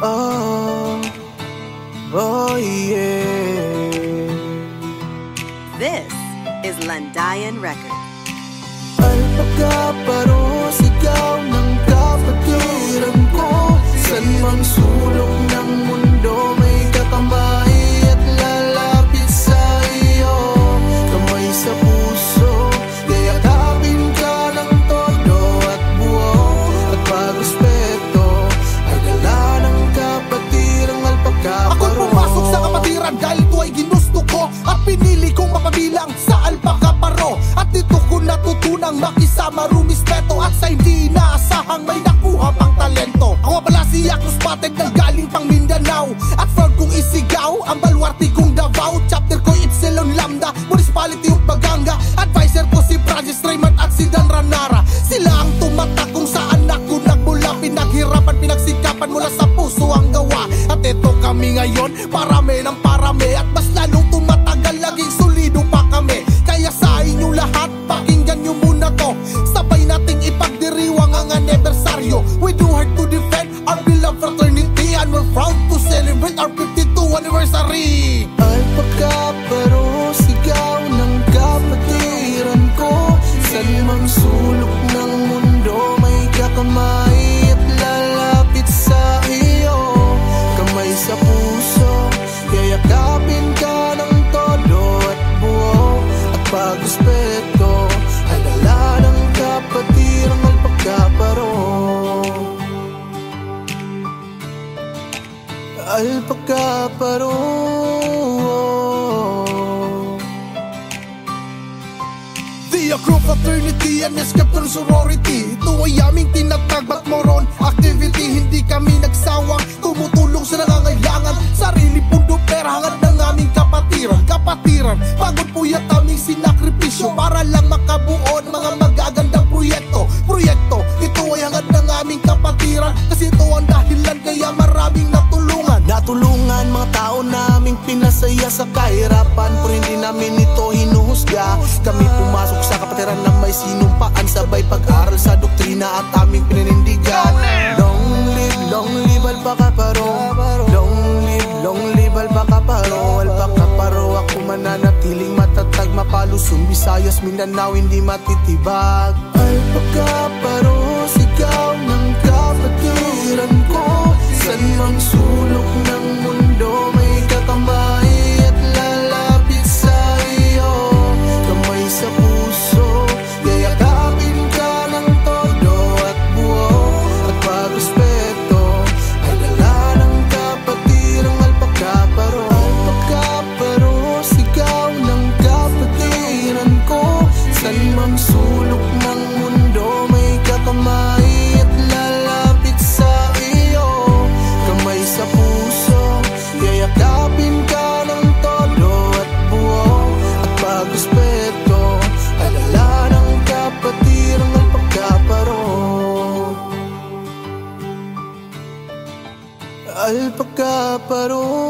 Oh, oh yeah. This is Landayan Records. Alpaca paro sigaw ng kapatiran ko. San mang sulok ng mundo may kakamay at lalapit sa iyo. Kamay sa puso, yayakapin ka ng todo at buo. At pag-respeto ay dala ng kapatirang alpaca paro. Ako'y pumasok sa kapatiran dahil ito ay ginusto ko at pinili kong mapabilang sa alpaca paro. At dito ko natutunang makisama, rumispeto at sa hindi inaasahang may nakuha pang talento. Ako pala si Yakos Patek nang galing pang Mindanao at firm kong isigaw ang baluarte kong Davao. Chapter ko Epsilon Lambda, Municipality of Baganga. Advisor ko si Francis Raymond at si Dan Ranara. Sila ang tumatak kung saan ako nagmula. Pinaghirapan, pinagsikapan mula sa puso ang gawa. At eto kami ngayon, parami ng parami. At mas lalong tumatagal, laging solido pa kami. Kaya sa inyo lahat, pakinggan nyo muna to. Sabay nating ipagdiriwang ang anibersaryo. We do hard to defend our beloved fraternity, and we're proud to celebrate our 52nd anniversary. Alpaca paro sigaw ng kapatiran ko. San mang sulok ng mundo may kakamay at lalapit sa iyo. Kamay sa puso, yayakapin ka ng todo at buo. At pag-respeto ay dala ng kapatirang alpaca paro. Alpaca paro. The Agro Fraternity and Escaptor Sorority, ito ay aming tinatag ba't moron activity. Hindi kami nagsawang tumutulong sa nangangailangan. Sarili pundo pera hangad ng aming kapatiran. Kapatiran, pagod puyat aming sinakripisyo para lang makabuo ng mga magagandang proyekto. Proyekto, ito ay hangad ng aming kapatiran. Kasi ito ang dahilan kaya maraming natulungan. Natulungan mga tao naming pinasaya sa kahirapan, pero hindi namin ito hinuhusga. Kami pumasok sa kapatiran na may sinumpaan, sabay pag-aral sa doktrina at aming pininindigan. Long live alpaca paro. Long live alpaca paro. Alpaca paro, ako mananatiling matatag. Mapalusong Visayas, Mindanao, hindi matitibag. Alpaca paro, sigaw ng kapatiran ko. San mang sulok ng mundo may kakamay at lalapit sa iyo. Kamay sa puso, yayakapin ka ng todo at buo. At pag-respeto ay dala ng kapatirang alpaca paro. Alpaca paro, sigaw ng kapatiran ko. San mang sulok ng mundo may kakamay at lalapit sa iyo. Kamay sa puso, yayakapin ka ng todo at buo. At pag-respeto ay dala ng kapatirang alpaca paro. Alpaca paro.